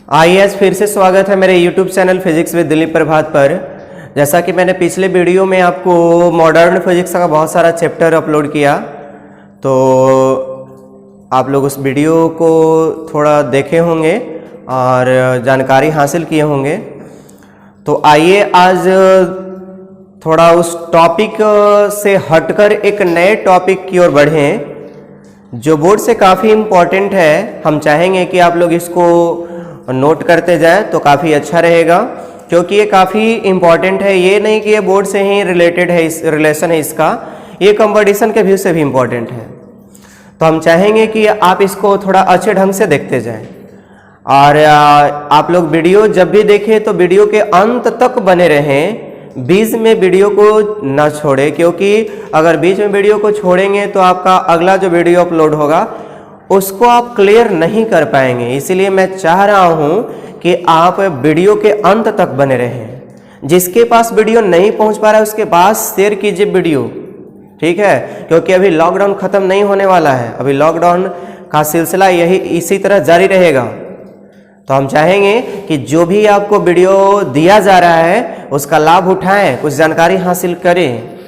आइए आज फिर से स्वागत है मेरे YouTube channel physics with Dilip Prabhat पर। जैसा कि मैंने पिछले वीडियो में आपको मॉडर्न फिजिक्स का बहुत सारा चैप्टर अपलोड किया, तो आप लोग उस वीडियो को थोड़ा देखे होंगे और जानकारी हासिल किए होंगे। तो आइए आज थोड़ा उस टॉपिक से हटकर एक नए टॉपिक की ओर बढ़ें जो बोर्ड से काफ़ी इम्पोर्टेंट है। हम चाहेंगे कि आप लोग इसको नोट करते जाएं तो काफ़ी अच्छा रहेगा, क्योंकि ये काफ़ी इम्पॉर्टेंट है। ये नहीं कि ये बोर्ड से ही रिलेटेड है, इस रिलेशन है इसका, ये कंपटीशन के व्यू से भी इम्पॉर्टेंट है। तो हम चाहेंगे कि आप इसको थोड़ा अच्छे ढंग से देखते जाएं और आप लोग वीडियो जब भी देखें तो वीडियो के अंत तक बने रहें, बीच में वीडियो को ना छोड़े, क्योंकि अगर बीच में वीडियो को छोड़ेंगे तो आपका अगला जो वीडियो अपलोड होगा उसको आप क्लियर नहीं कर पाएंगे। इसीलिए मैं चाह रहा हूं कि आप वीडियो के अंत तक बने रहें। जिसके पास वीडियो नहीं पहुंच पा रहा है उसके पास शेयर कीजिए वीडियो, ठीक है, क्योंकि अभी लॉकडाउन खत्म नहीं होने वाला है, अभी लॉकडाउन का सिलसिला यही इसी तरह जारी रहेगा। तो हम चाहेंगे कि जो भी आपको वीडियो दिया जा रहा है उसका लाभ उठाएं, कुछ जानकारी हासिल करें।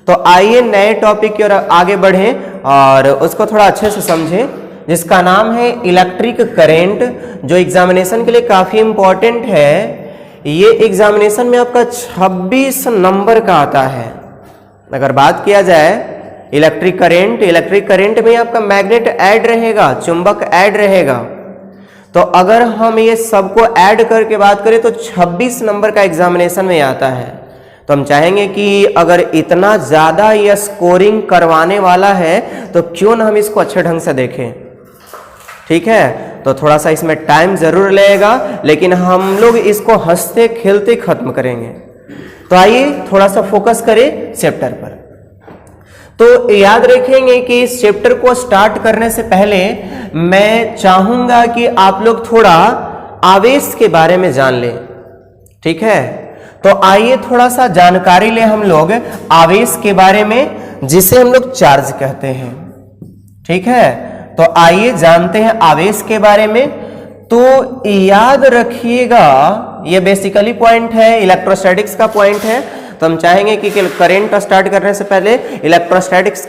तो आइए नए टॉपिक की ओर आगे बढ़ें और उसको थोड़ा अच्छे से समझें, जिसका नाम है इलेक्ट्रिक करंट, जो एग्जामिनेशन के लिए काफ़ी इम्पोर्टेंट है। ये एग्जामिनेशन में आपका 26 नंबर का आता है। अगर बात किया जाए इलेक्ट्रिक करंट में आपका मैग्नेट ऐड रहेगा, चुंबक ऐड रहेगा। तो अगर हम ये सबको ऐड करके बात करें तो 26 नंबर का एग्जामिनेशन में आता है। तो हम चाहेंगे कि अगर इतना ज़्यादा यह स्कोरिंग करवाने वाला है तो क्यों ना हम इसको अच्छे ढंग से देखें, ठीक है। तो थोड़ा सा इसमें टाइम ज़रूर लगेगा, लेकिन हम लोग इसको हंसते खेलते ख़त्म करेंगे। तो आइए थोड़ा सा फोकस करें चैप्टर पर। तो याद रखेंगे कि इस चैप्टर को स्टार्ट करने से पहले मैं चाहूंगा कि आप लोग थोड़ा आवेश के बारे में जान लें, ठीक है। तो आइए थोड़ा सा जानकारी लें हम लोग आवेश के बारे में, जिसे हम लोग चार्ज कहते हैं, ठीक है। तो आइए जानते हैं आवेश के बारे में। तो याद रखिएगा ये बेसिकली पॉइंट है, इलेक्ट्रोस्टैटिक्स का पॉइंट है। तो हम चाहेंगे कि करंट स्टार्ट करने से पहले इलेक्ट्रोस्टैटिक्स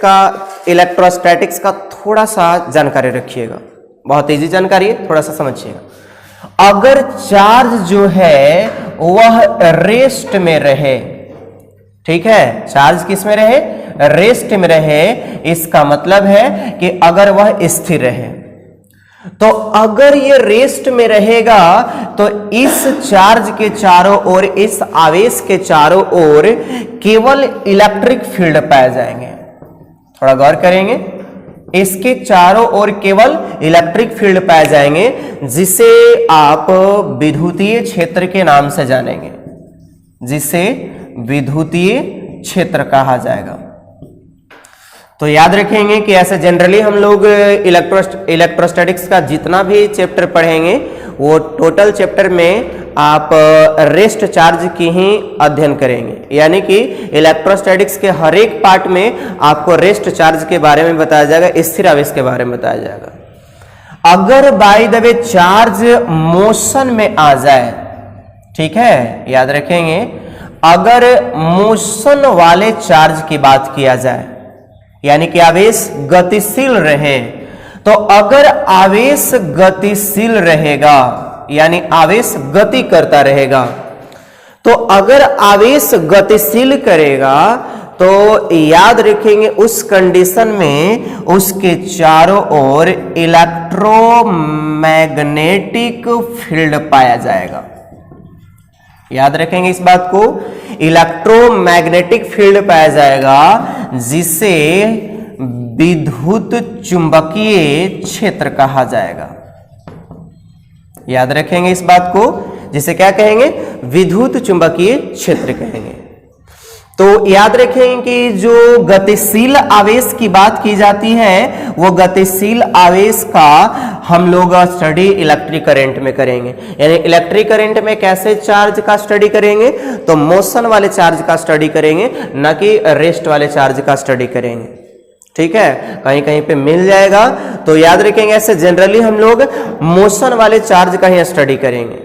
का थोड़ा सा जानकारी रखिएगा। बहुत इजी जानकारी है, थोड़ा सा समझिएगा। अगर चार्ज जो है वह रेस्ट में रहे, ठीक है, चार्ज किस में रहे, रेस्ट में रहे, इसका मतलब है कि अगर वह स्थिर रहे। तो अगर ये रेस्ट में रहेगा तो इस चार्ज के चारों ओर, इस आवेश के चारों ओर केवल इलेक्ट्रिक फील्ड पाए जाएंगे। थोड़ा गौर करेंगे, इसके चारों ओर केवल इलेक्ट्रिक फील्ड पाए जाएंगे, जिसे आप विद्युतीय क्षेत्र के नाम से जानेंगे, जिसे विद्युतीय क्षेत्र कहा जाएगा। तो याद रखेंगे कि ऐसे जनरली हम लोग इलेक्ट्रोस्टैटिक्स का जितना भी चैप्टर पढ़ेंगे वो टोटल चैप्टर में आप रेस्ट चार्ज की ही अध्ययन करेंगे, यानी कि इलेक्ट्रोस्टैटिक्स के हर एक पार्ट में आपको रेस्ट चार्ज के बारे में बताया जाएगा, स्थिर आवेश के बारे में बताया जाएगा। अगर by the way charge motion में आ जाए, ठीक है, याद रखेंगे, अगर मोशन वाले चार्ज की बात किया जाए, यानी कि आवेश गतिशील रहे, तो अगर आवेश गतिशील रहेगा यानी आवेश गति करता रहेगा, तो अगर आवेश गतिशील करेगा तो याद रखेंगे उस कंडीशन में उसके चारों ओर इलेक्ट्रोमैग्नेटिक फील्ड पाया जाएगा। याद रखेंगे इस बात को, इलेक्ट्रोमैग्नेटिक फील्ड पाया जाएगा, जिसे विद्युत चुंबकीय क्षेत्र कहा जाएगा। याद रखेंगे इस बात को, जिसे क्या कहेंगे, विद्युत चुंबकीय क्षेत्र कहेंगे। तो याद रखेंगे कि जो गतिशील आवेश की बात की जाती है वो गतिशील आवेश का हम लोग स्टडी इलेक्ट्रिक करंट में करेंगे। यानी इलेक्ट्रिक करंट में कैसे चार्ज का स्टडी करेंगे, तो मोशन वाले चार्ज का स्टडी करेंगे, न कि रेस्ट वाले चार्ज का स्टडी करेंगे, ठीक है, कहीं कहीं पे मिल जाएगा। तो याद रखेंगे, ऐसे जनरली हम लोग मोशन वाले चार्ज का ही स्टडी करेंगे।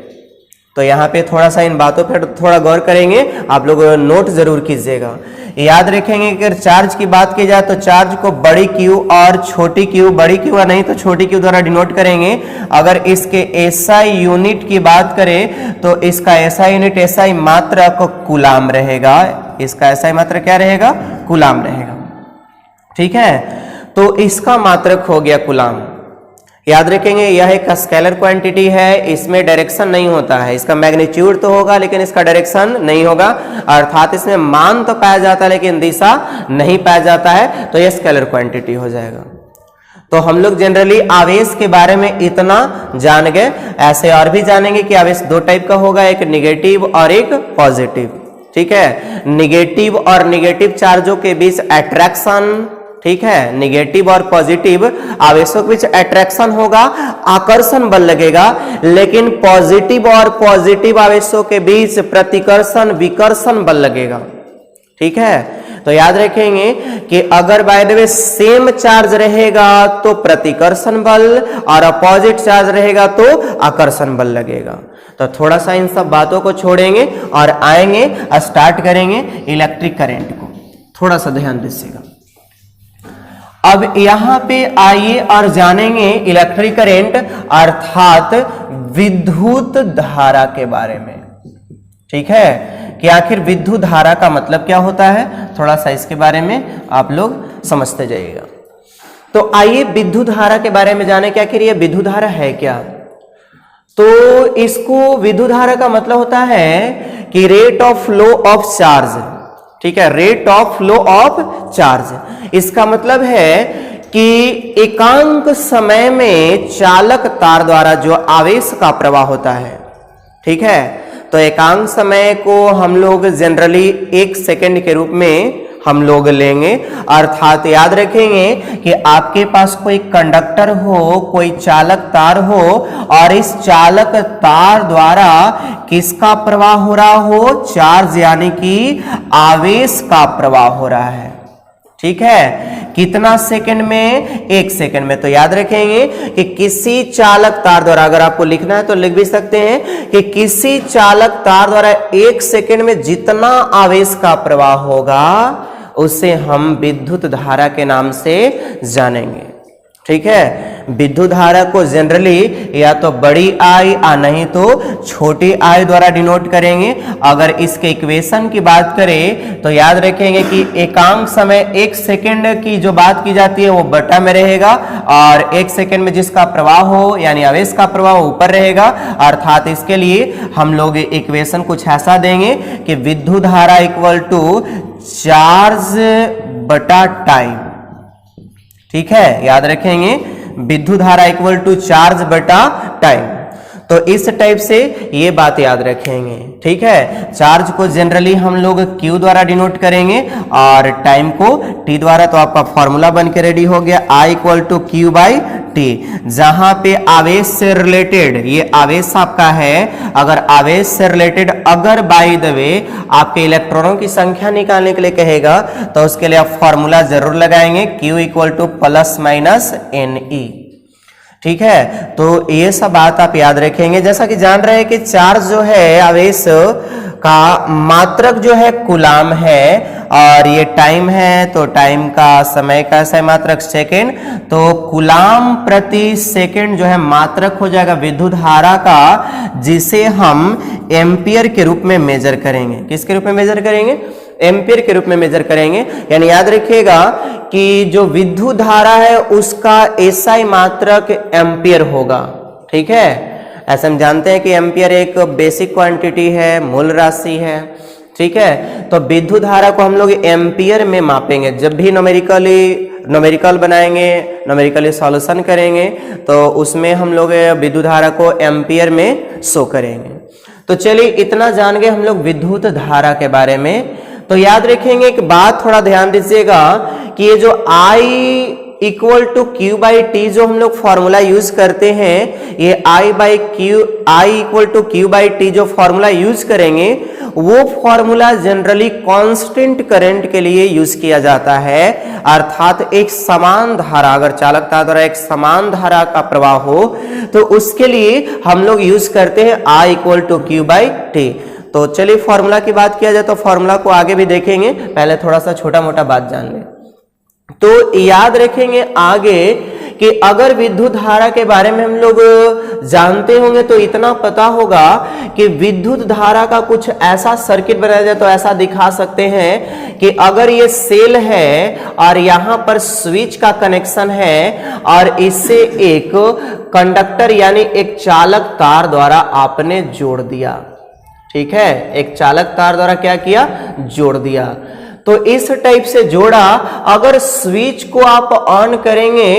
तो यहाँ पे थोड़ा सा इन बातों पर थोड़ा गौर करेंगे, आप लोग नोट जरूर कीजिएगा। याद रखेंगे कि अगर चार्ज की बात की जाए तो चार्ज को बड़ी क्यू और छोटी क्यू, बड़ी क्यू या नहीं तो छोटी क्यू द्वारा डिनोट करेंगे। अगर इसके एसआई यूनिट की बात करें तो इसका एसआई यूनिट, एसआई मात्रक कूलाम रहेगा। इसका एसआई मात्रक क्या रहेगा? कूलाम रहेगा। ठीक है, तो इसका मात्रक हो गया कूलाम। याद रखेंगे यह एक स्केलर क्वांटिटी है, इसमें डायरेक्शन नहीं होता है। इसका मैग्नीट्यूड तो होगा लेकिन इसका डायरेक्शन नहीं होगा, अर्थात इसमें मान तो पाया जाता है लेकिन दिशा नहीं पाया जाता है, तो यह स्केलर क्वांटिटी हो जाएगा। तो हम लोग जनरली आवेश के बारे में इतना जान गए। ऐसे और भी जानेंगे कि आवेश दो टाइप का होगा, एक निगेटिव और एक पॉजिटिव। ठीक है, निगेटिव और निगेटिव चार्जों के बीच अट्रैक्शन, ठीक है, निगेटिव और पॉजिटिव आवेशों के बीच अट्रैक्शन होगा, आकर्षण बल लगेगा। लेकिन पॉजिटिव और पॉजिटिव आवेशों के बीच प्रतिकर्षण विकर्षण बल लगेगा। ठीक है, तो याद रखेंगे कि अगर by the way same charge रहेगा तो प्रतिकर्षण बल और अपोजिट चार्ज रहेगा तो आकर्षण बल लगेगा। तो थोड़ा सा इन सब बातों को छोड़ेंगे और आएंगे, स्टार्ट करेंगे इलेक्ट्रिक करंट को। थोड़ा सा ध्यान दीजिएगा। अब यहां पे आइए और जानेंगे इलेक्ट्रिक करंट अर्थात विद्युत धारा के बारे में। ठीक है, कि आखिर विद्युत धारा का मतलब क्या होता है, थोड़ा सा इसके बारे में आप लोग समझते जाइएगा। तो आइए विद्युत धारा के बारे में जाने कि आखिर ये विद्युत धारा है क्या। तो इसको विद्युत धारा का मतलब होता है कि rate of flow of charge. ठीक है, rate of flow of charge, इसका मतलब है कि एकांक समय में चालक तार द्वारा जो आवेश का प्रवाह होता है। ठीक है, तो एकांक समय को हम लोग जनरली 1 सेकंड के रूप में हम लोग लेंगे, अर्थात याद रखेंगे कि आपके पास कोई कंडक्टर हो, कोई चालक तार हो और इस चालक तार द्वारा किसका प्रवाह हो रहा हो, चार्ज यानी कि आवेश का प्रवाह हो रहा है। ठीक है, कितना सेकंड में? 1 सेकंड में। तो याद रखेंगे कि किसी चालक तार द्वारा, अगर आपको लिखना है तो लिख भी सकते हैं कि किसी चालक तार द्वारा 1 सेकंड में जितना आवेश का प्रवाह होगा उसे हम विद्युत धारा के नाम से जानेंगे। ठीक है, विद्युत धारा को जनरली या तो बड़ी आई या नहीं तो छोटी आई द्वारा डिनोट करेंगे। अगर इसके इक्वेशन की बात करें तो याद रखेंगे कि एकांक समय 1 सेकंड की जो बात की जाती है वो बटा में रहेगा और 1 सेकंड में जिसका प्रवाह हो यानी आवेश का प्रवाह ऊपर रहेगा। अर्थात इसके लिए हम लोग इक्वेशन कुछ ऐसा देंगे कि विद्युत धारा इक्वल टू चार्ज बटा टाइम। ठीक है, याद रखेंगे विद्युत धारा इक्वल टू चार्ज बटा टाइम। तो इस टाइप से ये बात याद रखेंगे। ठीक है, चार्ज को जनरली हम लोग Q द्वारा डिनोट करेंगे और टाइम को T द्वारा। तो आपका फॉर्मूला बन के रेडी हो गया, I equal to Q by T। जहां पे आवेश से रिलेटेड, ये आवेश आपका है, अगर आवेश से रिलेटेड अगर बाय द वे आपके इलेक्ट्रॉनों की संख्या निकालने के लिए कहेगा तो उसके लिए आप फॉर्मूला जरूर लगाएंगे, Q equal two plus minus NE। ठीक है, तो ये सब बात आप याद रखेंगे। जैसा कि जान रहे हैं कि चार्ज जो है आवेश का मात्रक जो है कूलाम है और ये टाइम है, तो टाइम का समय का सही मात्रक सेकेंड, तो कूलाम प्रति सेकेंड जो है मात्रक हो जाएगा विद्युत धारा का, जिसे हम एम्पियर के रूप में मेजर करेंगे। किसके रूप में मेजर करेंगे? एम्पियर के रूप में मेजर करेंगे। यानी याद रखिएगा कि जो विद्युत धारा है उसका एसआई मात्रक एम्पियर होगा। ठीक है, ऐसा हम जानते हैं कि एम्पियर एक बेसिक क्वांटिटी है, मूल राशि है। ठीक है, तो विद्युत धारा को हम लोग एम्पियर में मापेंगे। जब भी न्यूमेरिकल बनाएंगे, न्यूमेरिकली सॉल्यूशन करेंगे तो उसमें हम लोग विद्युत धारा को एम्पियर में शो करेंगे। तो चलिए इतना जान गए हम लोग विद्युत धारा के बारे में। तो याद रखेंगे एक बात, थोड़ा ध्यान दीजिएगा कि ये जो I equal to Q by T जो हम लोग फॉर्मूला यूज करते हैं, ये I equal to Q by T जो फॉर्मूला यूज करेंगे वो फॉर्मूला जनरली कांस्टेंट करंट के लिए यूज किया जाता है, अर्थात एक समान धारा, अगर चालकता द्वारा एक समान धारा का प्रवाह हो तो उसके लिए हम लोग यूज करते हैं I = Q/T। तो चलिए फॉर्मूला की बात किया जाए तो फॉर्मूला को आगे भी देखेंगे, पहले थोड़ा सा छोटा मोटा बात जान ले। तो याद रखेंगे आगे कि अगर विद्युत धारा के बारे में हम लोग जानते होंगे तो इतना पता होगा कि विद्युत धारा का कुछ ऐसा सर्किट बनाया जाए तो ऐसा दिखा सकते हैं कि अगर ये सेल है और यहां पर स्विच का कनेक्शन है और इससे एक कंडक्टर यानी एक चालक तार द्वारा आपने जोड़ दिया, ठीक है, एक चालक तार द्वारा क्या किया, जोड़ दिया। तो इस टाइप से जोड़ा, अगर स्विच को आप ऑन करेंगे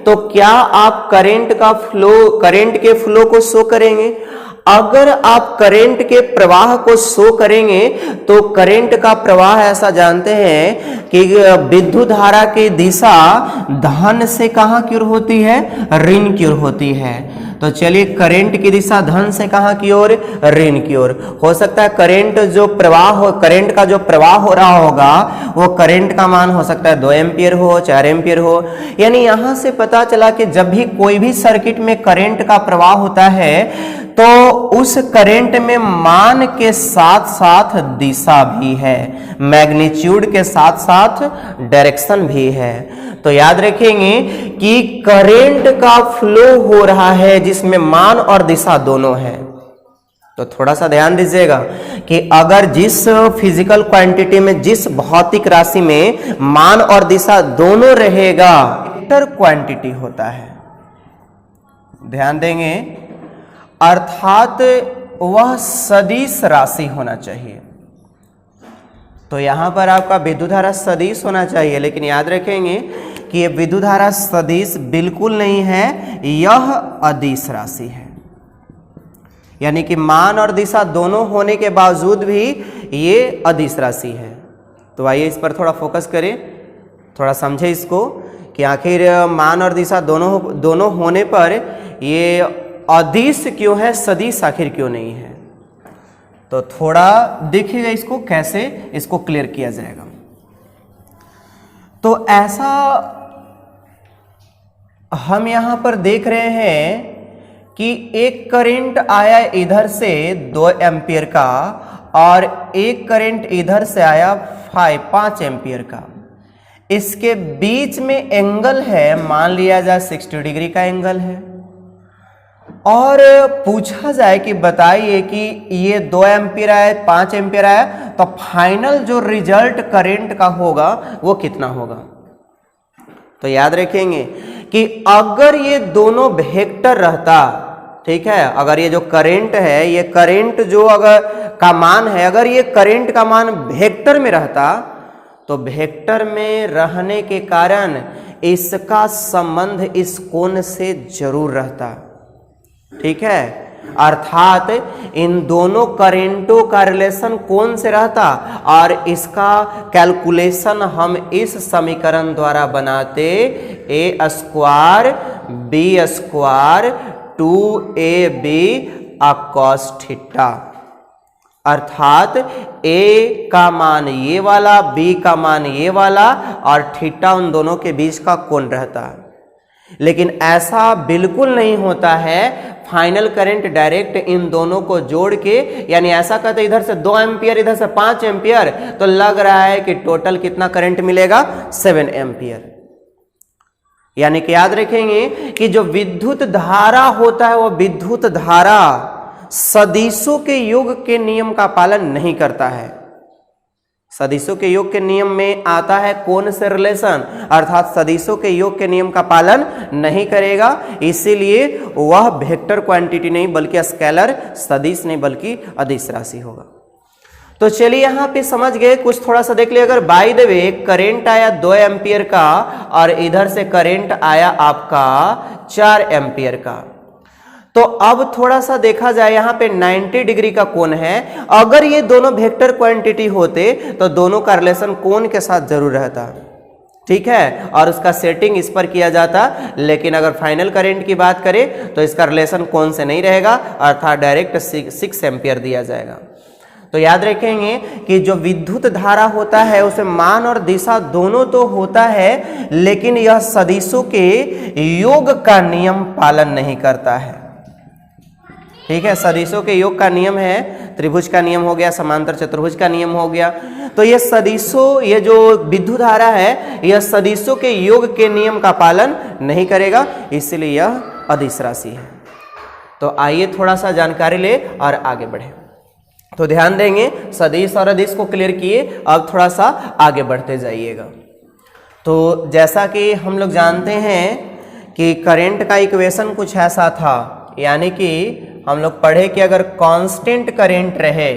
तो क्या आप करंट के फ्लो को शो करेंगे? अगर आप करंट के प्रवाह को शो करेंगे तो करंट का प्रवाह ऐसा जानते हैं कि विद्युत धारा की दिशा धन से कहां की ओर होती है, ऋण की ओर होती है। तो चलिए करंट की दिशा धन से कहां की ओर, ऋण की ओर। हो सकता है करंट का जो प्रवाह हो रहा होगा वो करंट का मान हो सकता है 2 एम्पियर हो, 4 एम्पियर हो। यानी यहां से पता चला कि जब भी कोई भी सर्किट में करंट का प्रवाह होता है तो उस करंट में मान के साथ साथ दिशा भी है, मैग्नीट्यूड के साथ साथ डायरेक्शन भी है। तो याद रखेंगे कि करंट का फ्लो हो रहा है जिसमें मान और दिशा दोनों है। तो थोड़ा सा ध्यान दीजिएगा कि अगर जिस फिजिकल क्वांटिटी में, जिस भौतिक राशि में मान और दिशा दोनों रहेगा, वेक्टर क्वांटिटी होता है, ध्यान देंगे, अर्थात वह सदिश राशि होना चाहिए। तो यहां पर आपका विद्युत धारा सदिश होना चाहिए, लेकिन याद रखेंगे कि यह विद्युत धारा सदिश बिल्कुल नहीं है, यह अदिश राशि है। यानी कि मान और दिशा दोनों होने के बावजूद भी ये अदिश राशि है। तो आइए इस पर थोड़ा फोकस करें, थोड़ा समझे इसको कि आखिर मान और दिशा दोनों होने पर ये अदिश क्यों है, सदिश आखिर क्यों नहीं है। तो थोड़ा देखिएगा इसको कैसे इसको क्लियर किया जाएगा। तो ऐसा हम यहां पर देख रहे हैं कि एक करंट आया इधर से 2 एम्पियर का और एक करंट इधर से आया 5 एम्पियर का। इसके बीच में एंगल है, मान लिया जाए 60 डिग्री का एंगल है, और पूछा जाए कि बताइए कि ये 2 एम्पियर आया, 5 एम्पियर आया, तो फाइनल जो रिजल्ट करंट का होगा वो कितना होगा। तो याद रखेंगे कि अगर ये दोनों वेक्टर रहता, ठीक है, अगर ये जो करंट है, ये करंट जो अगर का मान है, अगर ये करंट का मान वेक्टर में रहता तो वेक्टर में रहने के कारण इसका संबंध इस कोण से जरूर रहता, ठीक है, अर्थात इन दोनों करंटों का रिलेशन कौन से रहता और इसका कैलकुलेशन हम इस समीकरण द्वारा बनाते, a² b² 2ab cos theta, अर्थात a का मान ये वाला, b का मान ये वाला और थीटा उन दोनों के बीच का कोण रहता है। लेकिन ऐसा बिल्कुल नहीं होता है, फाइनल करंट डायरेक्ट इन दोनों को जोड़ के, यानी ऐसा कहते इधर से 2 एम्पियर इधर से 5 एम्पियर, तो लग रहा है कि टोटल कितना करंट मिलेगा, 7 एम्पियर। यानी कि याद रखेंगे कि जो विद्युत धारा होता है वो विद्युत धारा सदिशों के योग के नियम का पालन नहीं करता है। सदिशों के योग के नियम में आता है कोण से रिलेशन, अर्थात सदिशों के योग के नियम का पालन नहीं करेगा, इसीलिए वह वेक्टर क्वांटिटी नहीं बल्कि स्केलर सदिश नहीं बल्कि अदिश राशि होगा। तो चलिए यहां पे समझ गए, कुछ थोड़ा सा देख लिया। अगर बाय द वे करंट आया 2 एम्पियर का और इधर से करंट आया आपका 4 एम्पियर का, तो अब थोड़ा सा देखा जाए, यहां पे 90 डिग्री का कोण है। अगर ये दोनों वेक्टर क्वांटिटी होते तो दोनों का रिलेशन कोण के साथ जरूर रहता, ठीक है, और उसका सेटिंग इस पर किया जाता। लेकिन अगर फाइनल करंट की बात करें तो इसका रिलेशन कोण से नहीं रहेगा, अर्थात डायरेक्ट 6 एम्पियर दिया जाएगा। तो याद रखेंगे कि जो विद्युत धारा होता है उसमें मान और दिशा दोनों तो होता है, लेकिन यह सदिशों के योग का नियम पालन नहीं करता है। ठीक है, सदिशों के योग का नियम है, त्रिभुज का नियम हो गया, समांतर चतुर्भुज का नियम हो गया। तो ये सदिशों, ये जो विद्युत धारा है यह सदिशों के योग के नियम का पालन नहीं करेगा, इसलिए यह अदिश राशि है। तो आइए थोड़ा सा जानकारी ले और आगे बढ़े। तो ध्यान देंगे, सदिश और अदिश को क्लियर किए, अब थोड़ा सा आगे बढ़ते जाइएगा। तो जैसा कि हम लोग जानते हैं कि करंट का इक्वेशन कुछ ऐसा था, यानी कि हम लोग पढ़े कि अगर कांस्टेंट करंट रहे,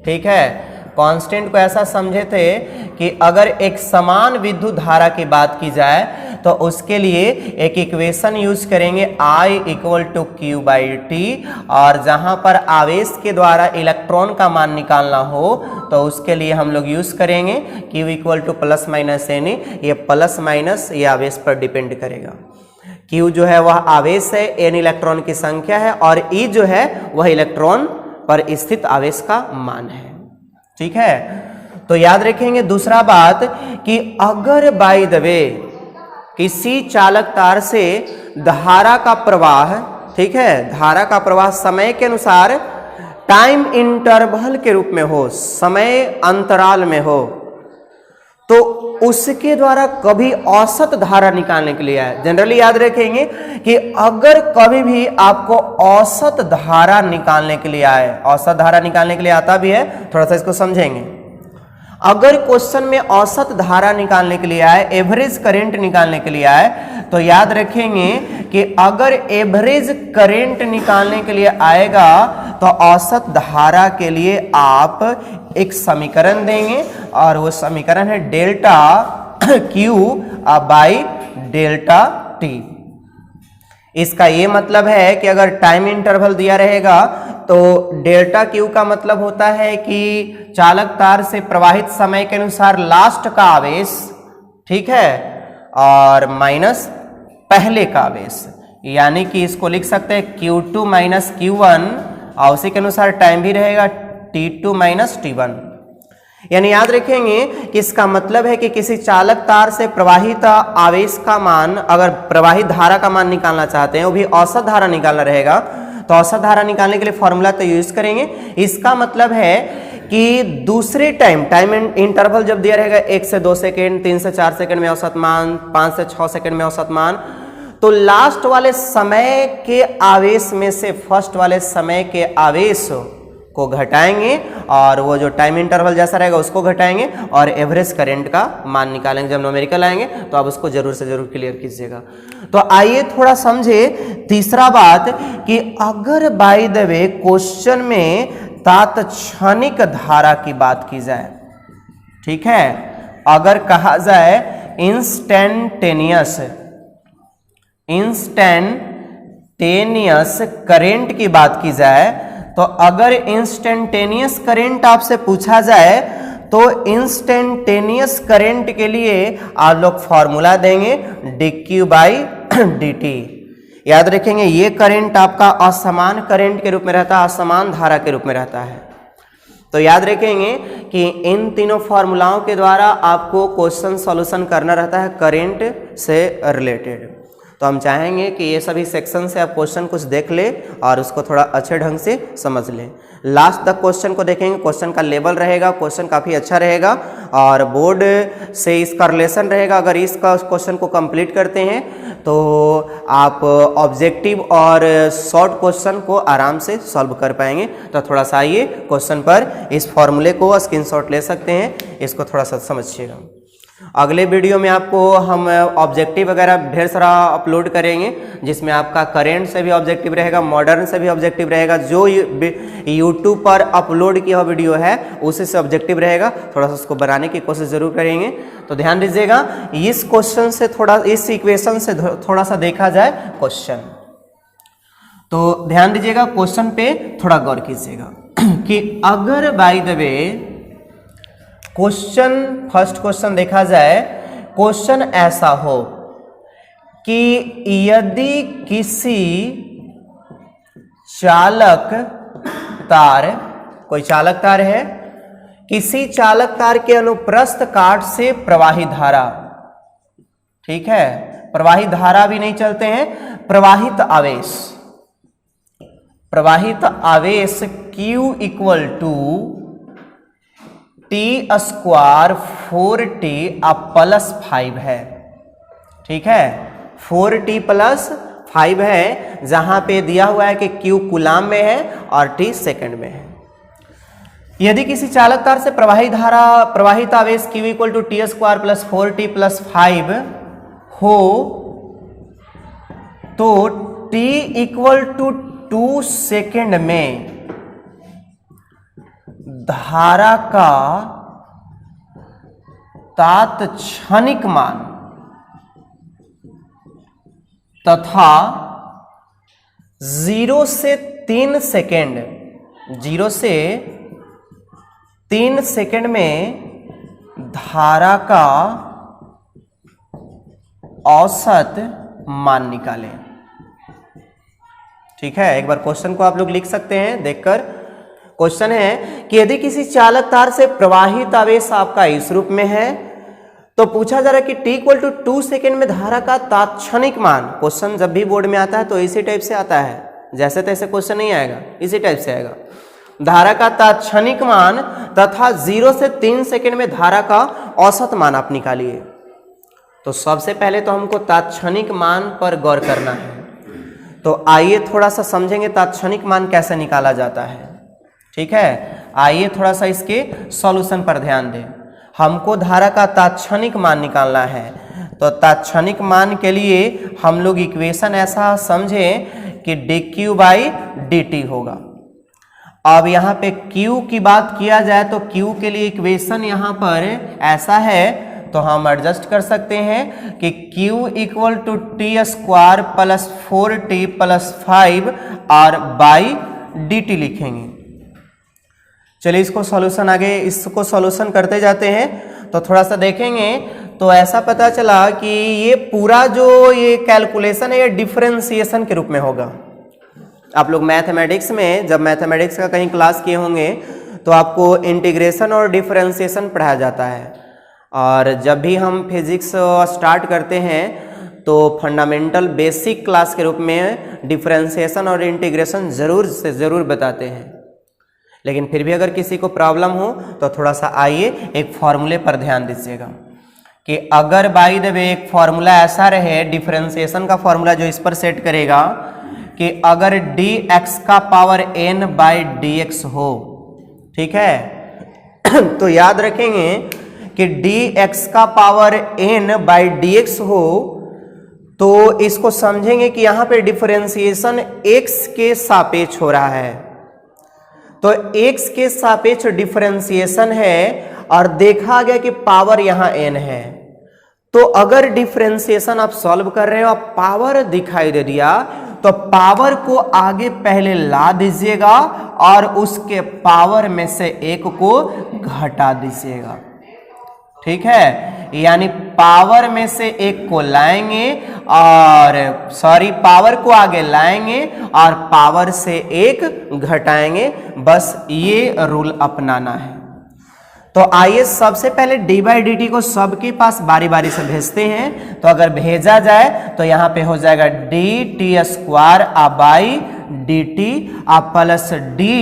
ठीक है, कांस्टेंट को ऐसा समझे थे कि अगर एक समान विद्युत धारा की बात की जाए तो उसके लिए एक इक्वेशन यूज करेंगे I = Q/T, और जहां पर आवेश के द्वारा इलेक्ट्रॉन का मान निकालना हो तो उसके लिए हम लोग यूज करेंगे Q = +-Ne। ये प्लस माइनस ये आवेश पर डिपेंड करेगा। Q जो है वह आवेश है, N इलेक्ट्रॉन की संख्या है, और E जो है वह इलेक्ट्रॉन पर स्थित आवेश का मान है। ठीक है, तो याद रखेंगे दूसरा बात कि अगर बाय द वे किसी चालक तार से धारा का प्रवाह, ठीक है, धारा का प्रवाह समय के अनुसार टाइम इंटरवल के रूप में हो, समय अंतराल में हो, तो उसके द्वारा कभी औसत धारा निकालने के लिए आए। जनरली याद रखेंगे कि अगर कभी भी आपको औसत धारा निकालने के लिए आए, औसत धारा निकालने के लिए आता भी है, थोड़ा सा इसको समझेंगे। अगर क्वेश्चन में औसत धारा निकालने के लिए आए, एवरेज करंट निकालने के लिए आए, तो याद रखेंगे कि अगर एवरेज करंट निकालने के लिए आएगा तो औसत धारा के लिए आप एक समीकरण देंगे, और वो समीकरण है डेल्टा Q/Δt। इसका ये मतलब है कि अगर टाइम इंटरवल दिया रहेगा तो डेल्टा Q का मतलब होता है कि चालक तार से प्रवाहित समय के अनुसार लास्ट का आवेश, ठीक है, और माइनस पहले का आवेश, यानी कि इसको लिख सकते हैं Q2 - Q1, और उसी के अनुसार टाइम भी रहेगा T2 - T1। यानी याद रखेंगे कि इसका मतलब है कि किसी चालक तार से प्रवाहित आवेश का मान, अगर प्रवाहित धारा का मान निकालना चाहते हैं, वो भी औसत धारा निकालना रहेगा, तो औसत धारा निकालने के लिए फॉर्मूला तो यूज करेंगे। इसका मतलब है कि दूसरे टाइम इंटरवल जब दिया रहेगा 1 से 2 सेकेंड, 3 से 4 सेकेंड में औसत मान, 5 से 6 सेकेंड में औसत मान, तो लास्ट वाले समय के आवेश में से फर्स्ट वाले समय के आवेश को घटाएंगे, और वो जो टाइम इंटरवल जैसा रहेगा उसको घटाएंगे, और एवरेज करंट का मान निकालेंगे। जब न्यूमेरिकल आएंगे तो आप उसको जरूर से जरूर क्लियर कीजिएगा। तो आइए थोड़ा समझे तीसरा बात कि अगर बाय द वे क्वेश्चन में तात्क्षणिक धारा की बात की जाए, ठीक है, अगर कहा जाए इंस्टेंटेनियस करंट की बात की जाए, तो अगर इंस्टेंटेनियस करंट आपसे पूछा जाए तो इंस्टेंटेनियस करंट के लिए आप लोग फॉर्मूला देंगे dQ/dt। याद रखेंगे ये करंट आपका असमान करंट के रूप में रहता है, असमान धारा के रूप में रहता है। तो याद रखेंगे कि इन तीनों फॉर्मूलाओं के द्वारा आपको क्वेश्चन सॉल्यूशन करना रहता है करंट से रिलेटेड। तो हम चाहेंगे कि ये सभी सेक्शन से आप क्वेश्चन कुछ देख ले और उसको थोड़ा अच्छे ढंग से समझ लें। लास्ट तक क्वेश्चन को देखेंगे, क्वेश्चन का लेवल रहेगा, क्वेश्चन काफ़ी अच्छा रहेगा और बोर्ड से इसका रिलेशन रहेगा। अगर इसका क्वेश्चन को कंप्लीट करते हैं तो आप ऑब्जेक्टिव और शॉर्ट क्वेश्चन को आराम से सॉल्व कर पाएंगे। तो थोड़ा सा आइए क्वेश्चन पर इस फॉर्मूले को स्क्रीनशॉट ले सकते हैं, इसको थोड़ा सा समझिएगा। अगले वीडियो में आपको हम ऑब्जेक्टिव वगैरह ढेर सारा अपलोड करेंगे, जिसमें आपका करंट से भी ऑब्जेक्टिव रहेगा, मॉडर्न से भी ऑब्जेक्टिव रहेगा। जो यूट्यूब पर अपलोड किया हुआ वीडियो है उसी से ऑब्जेक्टिव रहेगा। थोड़ा सा उसको बनाने की कोशिश जरूर करेंगे। तो ध्यान दीजिएगा, इस क्वेश्चन से थोड़ा, इस इक्वेशन से थोड़ा सा देखा जाए क्वेश्चन, तो ध्यान दीजिएगा क्वेश्चन पे थोड़ा गौर कीजिएगा कि अगर by the way question, first question देखा जाए, क्वेश्चन ऐसा हो कि यदि किसी चालक तार कोई चालक तार है, किसी चालक तार के अनुप्रस्थ काट से प्रवाहित धारा, ठीक है, प्रवाहित धारा भी नहीं चलते हैं, प्रवाहित आवेश, प्रवाहित आवेश Q equal to t square 4t plus 5 है, ठीक है, 4t प्लस 5 है, जहां पे दिया हुआ है कि Q कूलाम में है और T सेकंड में है। यदि किसी चालक तार से प्रवाहित आवेश Q equal to t square plus 4t plus 5 हो तो T इक्वल टू 2 सेकेंड में धारा का तात्क्षणिक मान तथा 0 से 3 सेकेंड, 0 से 3 सेकेंड में धारा का औसत मान निकालें। ठीक है, एक बार क्वेश्चन को आप लोग लिख सकते हैं देखकर। क्वेश्चन है कि यदि किसी चालक तार से प्रवाहित आवेश आपका इस रूप में है तो पूछा जा रहा है कि t इक्वल टू 2 सेकेंड में धारा का तात्क्षणिक मान। क्वेश्चन जब भी बोर्ड में आता है तो इसी टाइप से आता है, जैसे तैसे क्वेश्चन नहीं आएगा, इसी टाइप से आएगा। धारा का तात्क्षणिक मान तथा 0 से 3 सेकेंड में धारा का औसत मान आप निकालिए। तो सबसे पहले तो हमको तात्क्षणिक मान पर गौर करना है, तो आइए थोड़ा सा समझेंगे तात्क्षणिक मान कैसे निकाला जाता है। ठीक है, आइए थोड़ा सा इसके सॉल्यूशन पर ध्यान दें। हमको धारा का तात्क्षणिक मान निकालना है, तो तात्क्षणिक मान के लिए हम लोग इक्वेशन ऐसा समझें कि dq बाई dt होगा। अब यहाँ पे q की बात किया जाए तो q के लिए इक्वेशन यहाँ पर ऐसा है, तो हम एडजस्ट कर सकते हैं कि q equal to t square plus 4t plus 5 और बाई dt लिखेंगे। चलिए इसको सॉल्यूशन आगे इसको सॉल्यूशन करते जाते हैं तो थोड़ा सा देखेंगे। तो ऐसा पता चला कि ये पूरा जो ये कैलकुलेशन है ये डिफरेंशिएशन के रूप में होगा। आप लोग मैथमेटिक्स में जब मैथमेटिक्स का कहीं क्लास किए होंगे तो आपको इंटीग्रेशन और डिफरेंशिएशन पढ़ाया जाता है, और जब भी हम फिजिक्स स्टार्ट करते हैं तो फंडामेंटल बेसिक क्लास के रूप में डिफरेंशिएशन और इंटीग्रेशन ज़रूर से ज़रूर बताते हैं। लेकिन फिर भी अगर किसी को प्रॉब्लम हो तो थोड़ा सा आइए एक फॉर्मूले पर ध्यान दीजिएगा कि अगर बाय द वे एक फॉर्मूला ऐसा रहे, डिफरेंशिएशन का फॉर्मूला जो इस पर सेट करेगा कि अगर dx का पावर n बाई dx हो, ठीक है, तो याद रखेंगे कि dx का पावर n बाई dx हो तो इसको समझेंगे कि यहाँ पे डिफरेंशिएशन x के सापेक्ष हो रहा है। तो x के सापेक्ष डिफरेंशिएशन है और देखा गया कि पावर यहाँ n है, तो अगर डिफरेंशिएशन आप सॉल्व कर रहे हो और पावर दिखाई दे दिया तो पावर को आगे पहले ला दीजिएगा और उसके पावर में से एक को घटा दीजिएगा। ठीक है, यानी पावर में से एक को लाएंगे और पावर को आगे लाएंगे और पावर से एक घटाएंगे, बस ये रूल अपनाना है। तो आइए सबसे पहले d बाई डी टी को सबके पास बारी बारी से भेजते हैं। तो अगर भेजा जाए तो यहाँ पे हो जाएगा डी टी स्क्वायर आ बाई डी टी आ प्लस डी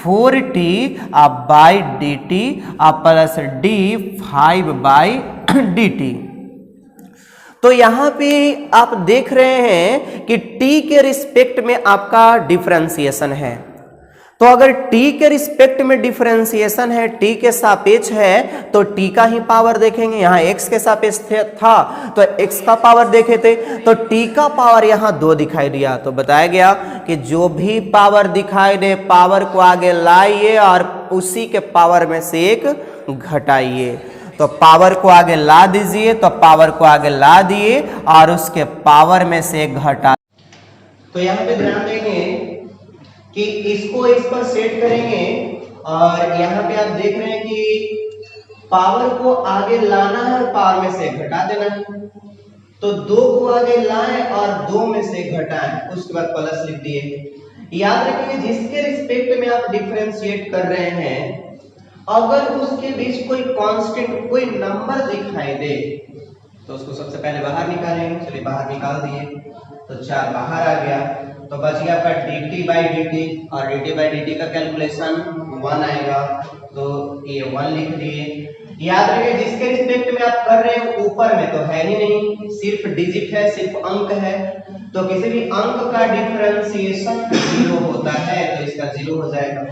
4t आ बाई डी टी आ plus d 5 by d t. तो यहाँ पे आप देख रहे हैं कि t के रिस्पेक्ट में आपका डिफरेंशिएशन है। तो अगर t के रिस्पेक्ट में डिफरेंशिएशन है, t के सापेक्ष है, तो t का ही पावर देखेंगे। यहाँ x के सापेक्ष था तो x का पावर देखे थे, तो t का पावर यहाँ 2 दिखाई दिया। तो बताया गया कि जो भी पावर दिखाई दे पावर को आगे लाइए और उसी के पावर में से एक घटाइए। तो पावर को आगे ला दीजिए, तो पावर को आगे ला दिए और उसके पावर में से एक घटा। तो यहाँ पे ध्यान देंगे कि इसको इस पर सेट करेंगे और यहाँ पे आप देख रहे हैं कि पावर को आगे लाना है और पावर में से घटा देना है। तो 2 को आगे लाएं और 2 में से घटाएं, उसके बाद प्लस लिख दिए। याद रखिए जिसके रिस्पेक्ट में आप डिफरेंशिएट कर रहे हैं, अगर उसके बीच कोई कांस्टेंट कोई नंबर दिखाई दे तो उसको सबसे पहले बाहर निकालेंगे। चलिए बाहर निकाल दिए तो 4 बाहर आ गया, तो बच गया आपका dt बाई dt, और dt बाई dt का कैलकुलेशन 1 आएगा, तो ये 1 लिख दिए। याद रखिए जिसके रिस्पेक्ट में आप कर रहे हैं ऊपर में तो है ही नहीं, सिर्फ डिजिट है, सिर्फ अंक है, तो किसी भी अंक का डिफरेंशिएशन 0 होता है, तो इसका 0 हो जाएगा।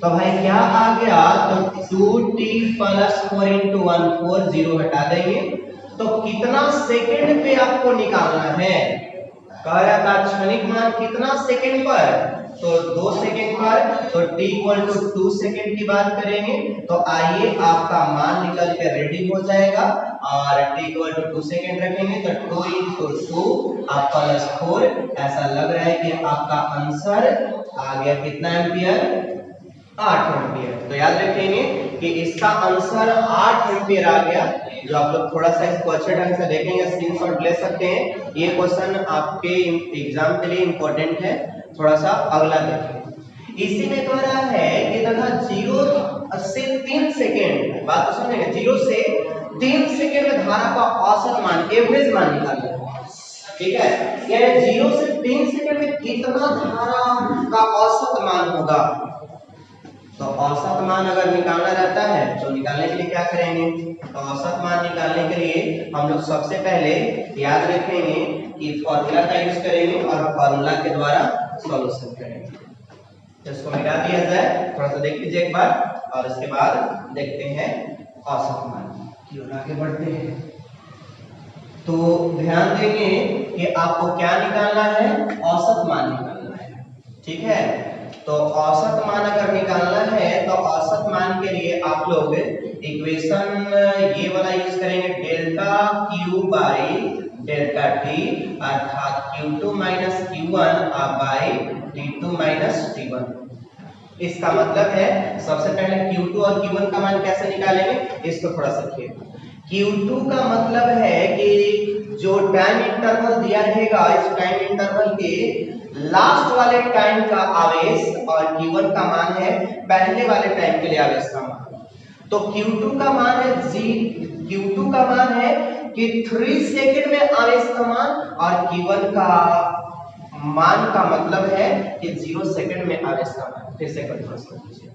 तो भाई क्या आ गया, तो 2t प्लस 4 इंटू 1 4 0 हटा देंगे, तो कितना सेकंड पे आपको निकालना है, कह रहा था क्षणिक मान कितना सेकंड पर, तो 2 सेकंड पर, तो t इक्वल टू 2 सेकंड की बात करेंगे, तो आइए आपका मान निकल के रेडी हो जाएगा, और t इक्वल टू 2 सेकंड रखेंगे तो 2 इंटू 2 आप प्लस 4, ऐसा लग रहा है कि आपका आंसर आ गया कितना एम्पियर, 8 एम्पियर। तो याद रखेंगे कि इसका आंसर 8 एम्पियर आ गया, जो आप लोग थोड़ा सा इसको अच्छे ढंग से देखेंगे, स्क्रीनशॉट ले सकते हैं। ये क्वेश्चन आपके एग्जाम के लिए इंपॉर्टेंट है, थोड़ा सा अगला देखें। इसी में कह रहा है कि तथा 0 से 3 सेकेंड, बात तो समझेंगे, 0 से 3 सेकेंड में धारा का औसत मान, एवरेज मान निकालना है, ठीक है। यानी 0 से 3 सेकेंड में कितना धारा का औसत मान होगा, तो औसत मान अगर निकालना रहता है तो निकालने के लिए क्या करेंगे, तो औसत मान निकालने के लिए हम लोग सबसे पहले याद रखेंगे कि फॉर्मूला का यूज करेंगे और फॉर्मूला के द्वारा सॉल्यूशन करेंगे। तो इसको मिटा दिया जाए, थोड़ा सा देख लीजिए एक बार, और उसके बाद देखते हैं औसत मान की ओर आगे बढ़ते हैं। तो ध्यान देंगे कि आपको क्या निकालना है, औसत मान निकालना है, ठीक है। तो औसत मान अगर निकालना है तो औसत मान के लिए आप लोग इक्वेशन ये वाला यूज करेंगे, delta Q by delta T, अर्थात q2 minus q1 by t2 minus t1। इसका मतलब है सबसे पहले q2 और q1 का मान कैसे निकालेंगे, इसको थोड़ा सा देखिए। q2 का मतलब है कि जो टाइम इंटरवल दिया रहेगा, इस टाइम इंटरवल के लास्ट वाले टाइम का आवेश, और q1 का मान है पहले वाले टाइम के लिए आवेश का मान। तो q2 का मान है q2 का मान है कि 3 सेकंड में आवेश का मान, और q1 का मान का मतलब है कि 0 सेकंड में आवेश का मान। फिर से कंट्रोल कीजिए,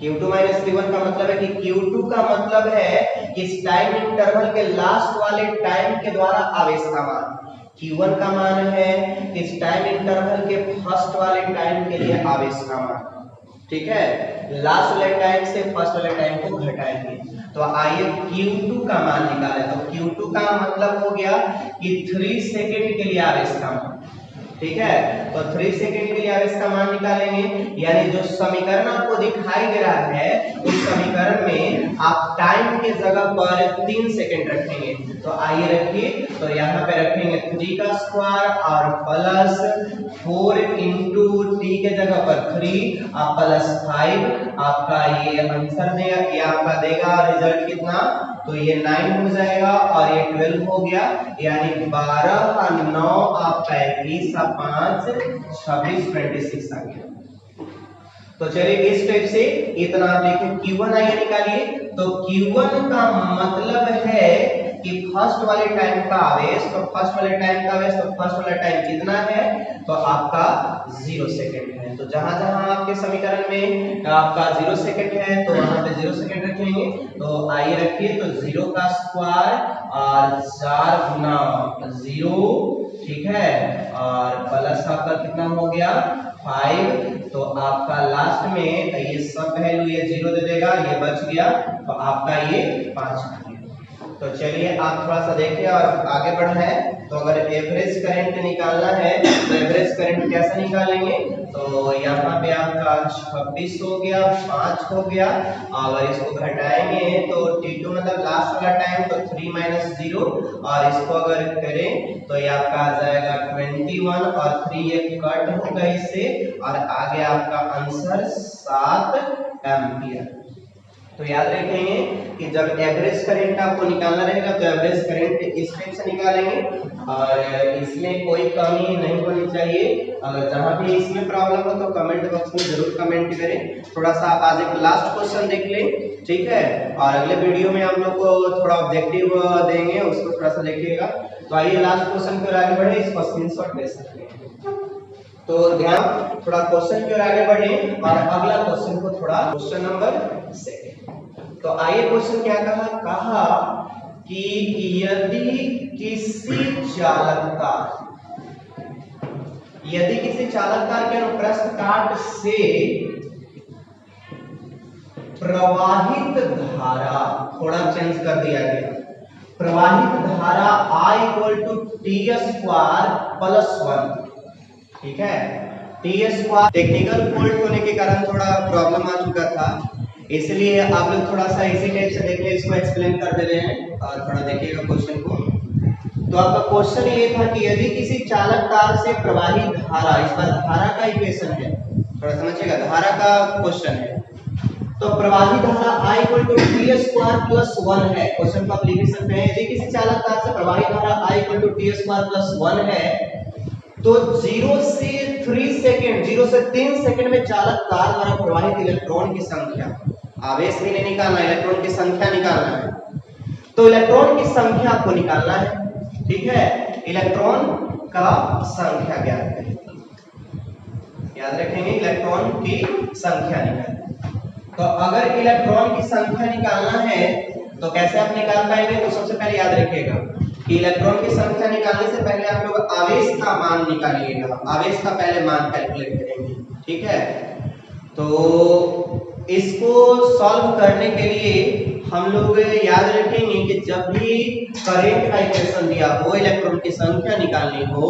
q2 माइनस q1 का मतलब है कि q2 का मतलब है इस टाइम इंटरवल के लास्ट वाले टाइम के द्वारा आवेश का मान, q1 का मान है इस टाइम इंटरवल के फर्स्ट वाले टाइम के लिए आवेश का मान, ठीक है। लास्ट वाले टाइम से फर्स्ट वाले टाइम को घटाएंगे, तो आइए q2 का मान निकालें। तो q2 का मतलब हो गया कि 3 सेकंड के लिए आवेश का मान, ठीक है। तो 3 सेकंड के लिए आवेश का मान निकालेंगे, यानी जो समीकरण आपको दिखाई दे रहा है उस समीकरण में आप टाइम के जगह पर 3 सेकंड रखेंगे। तो आइए रखिए, तो यहाँ पे रखेंगे 3 का स्क्वायर और प्लस 4 इंटू टी के जगह पर 3 प्लस 5, आपका ये आंसर देगा, ये आपका देगा रिजल्ट कितना, तो ये 9 हो जाएगा और ये 12 हो गया, यानी 12 का 9 आपका 21 का 5 26 26 आ गया। तो चलिए इस टाइप से इतना आप लिखे। Q1 आइए निकालिए, तो Q1 का मतलब है कि फर्स्ट वाले टाइम का आवेश, तो फर्स्ट वाले टाइम का आवेश, तो फर्स्ट वाला टाइम कितना है, तो आपका 0 सेकंड है। तो जहां जहां आपके समीकरण में आपका 0 सेकंड है तो वहां पे 0 सेकंड रखेंगे। तो आइए रखिए, तो 0 का स्क्वायर और 4 गुना 0, ठीक है, और प्लस आपका कितना हो गया 5, तो आपका लास्ट में ये सब वैल्यू ये 0 दे देगा, ये बच गया, तो आपका ये 5 आ गया। तो चलिए आप थोड़ा सा देखिए और आगे बढ़ना है। तो अगर एवरेज करंट निकालना है तो एवरेज करंट कैसे निकालेंगे, तो यहाँ पे आपका 26 हो गया, 5 हो गया, अगर इसको घटाएंगे तो t2 मतलब लास्ट वाला टाइम, तो 3 माइनस 0, और इसको अगर करें तो ये आपका आ जाएगा 21, और 3 ये कट होगा इससे, और आगे आपका आंसर 7 एम्पियर। तो याद रखेंगे कि जब एवरेज करंट आपको निकालना रहेगा तो एवरेज करंट इस टाइप से निकालेंगे और इसमें कोई कमी नहीं होनी चाहिए। अगर जहां भी इसमें प्रॉब्लम हो तो कमेंट बॉक्स में जरूर कमेंट करें। थोड़ा सा आप आज एक लास्ट क्वेश्चन देख लें, ठीक है, और अगले वीडियो में हम लोग को थोड़ा ऑब्जेक्टिव देंगे, उसको थोड़ा सा देखिएगा। तो आइए लास्ट क्वेश्चन की ओर आगे बढ़े, इसको स्क्रीनशॉट ले सकते हैं। तो ध्यान, थोड़ा क्वेश्चन की ओर आगे बढ़े और अगला क्वेश्चन को थोड़ा क्वेश्चन नंबर 2। तो आइए क्वेश्चन क्या कहा कि यदि किसी चालक तार के अनुप्रस्थ काट से प्रवाहित धारा, थोड़ा चेंज कर दिया गया, प्रवाहित धारा I = T² + 1, ठीक है। T² टेक्निकल फॉल्ट होने के कारण थोड़ा प्रॉब्लम आ चुका था, इसलिए आप लोग थोड़ा सा इसी टाइप से देख ले, इसको एक्सप्लेन कर दे रहे हैं और थोड़ा देखिएगा क्वेश्चन को। तो आपका क्वेश्चन ये था कि यदि किसी चालक तार से प्रवाहित धारा, इस बार धारा का इक्वेशन है, थोड़ा समझिएगा, धारा का क्वेश्चन है। तो प्रवाहित धारा I = T² + 1 है। क्वेश्चन को आप लिख भी सकते हैं, यदि किसी चालक तार से प्रवाहित धारा I = T² + 1 है तो 0 से 3 सेकंड में चालक तार द्वारा प्रवाहित इलेक्ट्रॉन की संख्या, आवेश भी नहीं निकालना, इलेक्ट्रॉन की संख्या निकालना है। तो इलेक्ट्रॉन की संख्या आपको निकालना है, ठीक है, इलेक्ट्रॉन का संख्या ज्ञात करें। याद रखेंगे इलेक्ट्रॉन की संख्या निकालना। तो अगर इलेक्ट्रॉन की संख्या निकालना है तो कैसे आप निकाल पाएंगे? तो सबसे पहले याद रखिएगा कि इलेक्ट्रॉन की संख्या निकालने से पहले आप लोग आवेश का मान निकालिएगा, आवेश का पहले मान कैलकुलेट करेंगे, ठीक है। तो इसको सॉल्व करने के लिए हम लोग याद रखेंगे कि जब भी करंट का इक्वेशन दिया हो, इलेक्ट्रॉन की संख्या निकालनी हो,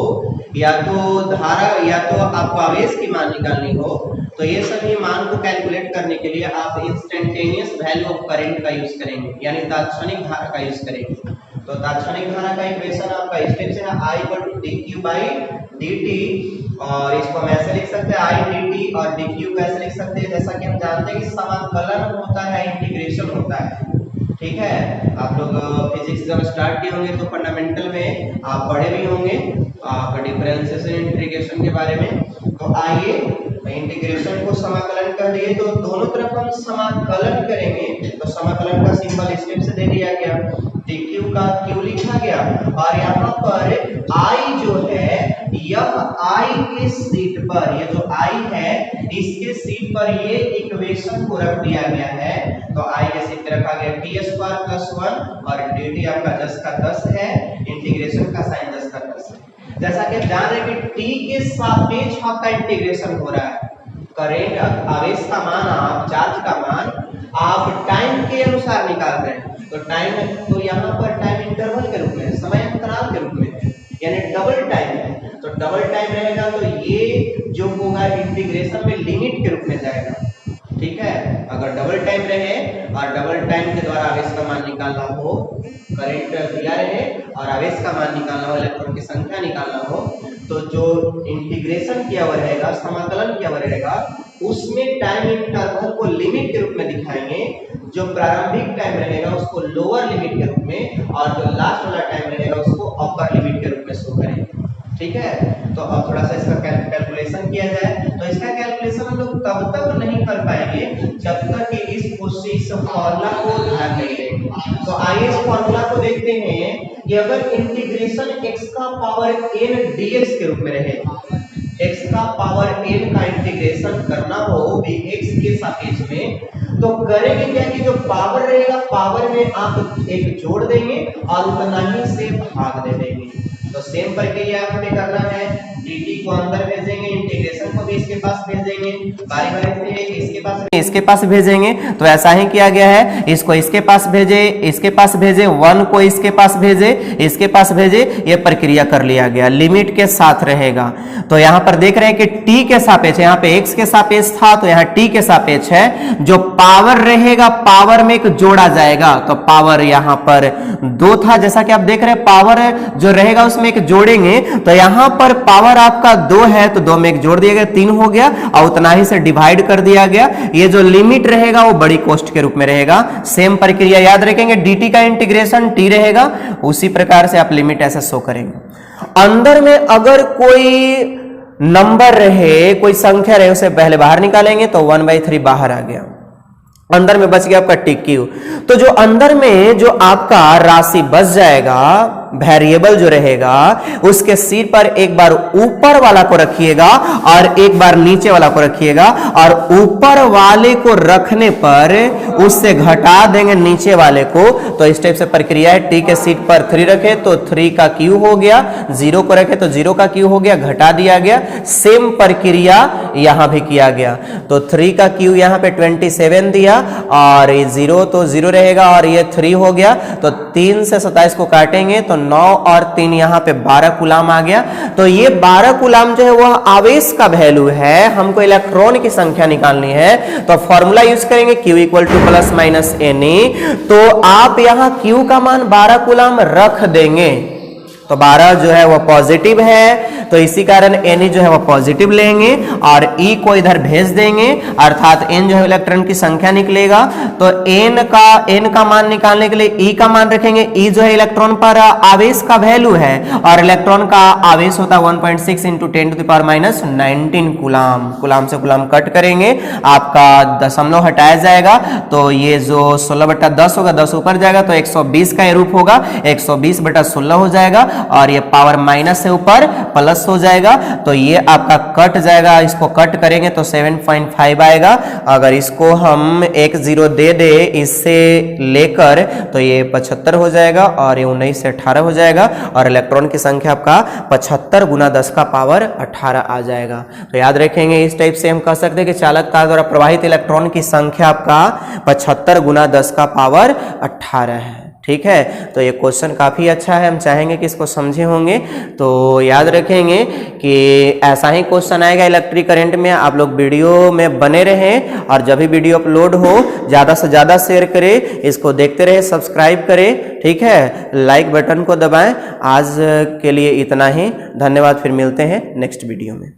या तो धारा या तो आपको आवेश की मान निकालनी हो, तो ये सभी मान को कैलकुलेट करने के लिए आप इंस्टेंटेनियस वैल्यू ऑफ करंट का यूज करेंगे, यानी तात्क्षणिक धारा का यूज करेंगे। तो तात्क्षणिक धारा का इक्वेशन आपका इस टाइप से है, I = dQ/dt, और इसको हम ऐसे लिख सकते हैं I dt, और dQ को ऐसे लिख सकते हैं, जैसा कि हम जानते हैं कि समाकलन होता है, इंटीग्रेशन होता है, ठीक है। आप लोग फिजिक्स जब स्टार्ट किए होंगे तो फंडामेंटल में आप पढ़े भी होंगे आप डिफरेंशिएशन इंटीग्रेशन के बारे में। तो आइए इंटीग्रेशन को समाकलन कर दिए, तो दोनों तरफ हम समाकलन करेंगे। तो समाकलन का सिंबल इस टाइप से दे दिया गया, dq का q लिखा गया, और यहाँ पर I जो है, यह I के सीट पर, ये जो I है इसके सीट पर ये इक्वेशन को रख दिया गया है। तो I के सीट पर रखा गया T² + 1, और dt आपका 10 का 10 है, इंटीग्रेशन का साइन 10 का 10 है। जैसा कि जान रहे कि t के सापेक्ष आपका इंटीग्रेशन हो रहा है, करंट, आवेश का मान, आप चार्ज का मान आप टाइम के अनुसार निकाल रहे हैं। तो टाइम, तो यहाँ पर टाइम इंटरवल के रूप में, समय अंतराल के रूप में, यानी डबल टाइम है। तो डबल टाइम रहेगा तो ये जो होगा इंटीग्रेशन में लिमिट के रूप में जाएगा, ठीक है। अगर डबल टाइम रहे और डबल टाइम के द्वारा आवेश का मान निकालना हो, करंट दिया रहे और आवेश का मान निकालना हो, इलेक्ट्रॉन की संख्या निकालना हो, तो जो इंटीग्रेशन किया हुआ रहेगा, समाकलन किया हुआ रहेगा, उसमें टाइम इंटरवल को लिमिट के रूप में दिखाएंगे। जो प्रारंभिक टाइम रहेगा उसको लोअर लिमिट के रूप में, और जो लास्ट वाला टाइम रहेगा उसको अपर लिमिट के रूप में शो करेंगे, ठीक है। तो अब थोड़ा सा इसका कैलकुलेशन किया जाए। तो इसका कैलकुलेशन हम लोग तब तक नहीं कर पाएंगे जब तक कि इस फॉर्मूला को ध्यान नहीं देंगे। तो आइए इस फॉर्मूला को देखते हैं कि अगर इंटीग्रेशन x का पावर n dx के रूप में रहे, x का पावर n का इंटीग्रेशन करना हो भी x के सापेक्ष में, तो करेंगे क्या कि जो पावर रहेगा, पावर में आप एक जोड़ देंगे और उतना ही से भाग दे देंगे। तो सेम प्रक्रिया हमें करना है, dt को अंदर भेजेंगे, इंटीग्रेशन को भी इसके पास भेजेंगे, बारी बारी से इसके पास भेजेंगे। तो ऐसा ही किया गया है, इसको इसके पास भेजे, इसके पास भेजे, 1 को इसके पास भेजे, इसके पास भेजे, ये प्रक्रिया कर लिया गया, लिमिट के साथ रहेगा। तो यहाँ पर देख रहे हैं कि t के सापेक्ष, यहाँ पे x के सापेक्ष था तो यहाँ t के सापेक्ष है। जो पावर रहेगा, पावर में एक जोड़ा जाएगा, तो पावर यहाँ पर 2 था, जैसा कि आप देख रहे हैं पावर जो रहेगा उसमें एक जोड़ेंगे तो यहां पर पावर आपका 2 है तो 2 में एक जोड़ दिया गया, 3 हो गया और उतना ही से डिवाइड कर दिया गया। ये जो लिमिट रहेगा वो बड़ी कोष्ठ के रूप में रहेगा। सेम प्रक्रिया याद रखेंगे, dt का इंटीग्रेशन t रहेगा, उसी प्रकार से आप लिमिट ऐसा शो करेंगे। अंदर में अगर कोई नंबर रहे, कोई संख्या रहे, उसे पहले बाहर निकालेंगे तो 1/3 बाहर आ गया, अंदर में बच गया आपका टिक्यू। तो जो अंदर में जो आपका राशि बच जाएगा, वेरिएबल जो रहेगा, उसके सिर पर एक बार ऊपर वाला को रखिएगा और एक बार नीचे वाला को रखिएगा, और ऊपर वाले को रखने पर उससे घटा देंगे नीचे वाले को। तो इस टाइप से प्रक्रिया है। टी के सीट पर 3 रखे तो 3 का क्यू हो गया, 0 को रखे तो 0 का क्यू हो गया, घटा दिया गया। सेम प्रक्रिया यहां भी किया गया। तो 3 का क्यू यहां पे 27 दिया और ये 0 तो 0 रहेगा और ये 3 हो गया। तो 3 से 27 को काटेंगे तो 9 और 3 यहां पे 12 कूलाम आ गया। तो ये 12 कूलाम जो है वह आवेश का वैल्यू है। हमको इलेक्ट्रॉन की संख्या निकालनी है तो फॉर्मूला यूज करेंगे Q equal two plus minus Ne। तो आप यहां Q का मान 12 कूलाम रख देंगे तो 12 जो है वह पॉजिटिव है, तो इसी कारण Ne जो है वह पॉजिटिव लेंगे और E को इधर भेज देंगे, अर्थात N जो है इलेक्ट्रॉन की संख्या निकलेगा। तो N का मान निकालने के लिए E का मान रखेंगे। E जो है इलेक्ट्रॉन पर आवेश का वैल्यू है और इलेक्ट्रॉन का आवेश होता है 1.6 इंटू 10⁻⁹ कूलाम। कूलाम से कूलाम कट करेंगे, आपका दशमलव हटाया जाएगा तो ये जो 16/10 होगा, 10 ऊपर जाएगा तो 120 का ये रूप होगा, 120/16 हो जाएगा और ये पावर माइनस से ऊपर प्लस हो जाएगा। तो ये आपका कट जाएगा, इसको कट करेंगे तो 7.5 आएगा। अगर इसको हम 1 0 दे दे इससे लेकर तो ये 75 हो जाएगा और ये 19 से 18 हो जाएगा और इलेक्ट्रॉन की संख्या आपका 75 गुना 10 का पावर 18 आ जाएगा। तो याद रखेंगे, इस टाइप से हम कह सकते हैं कि चालक तार द्वारा प्रवाहित इलेक्ट्रॉन की संख्या आपका 75 गुना 10 का पावर 18 है। ठीक है, तो ये क्वेश्चन काफ़ी अच्छा है, हम चाहेंगे कि इसको समझे होंगे। तो याद रखेंगे कि ऐसा ही क्वेश्चन आएगा इलेक्ट्रिक करंट में। आप लोग वीडियो में बने रहें और जब भी वीडियो अपलोड हो ज़्यादा से ज़्यादा शेयर करें, इसको देखते रहे, सब्सक्राइब करें। ठीक है, लाइक बटन को दबाएं। आज के लिए इतना ही, धन्यवाद। फिर मिलते हैं नेक्स्ट वीडियो में।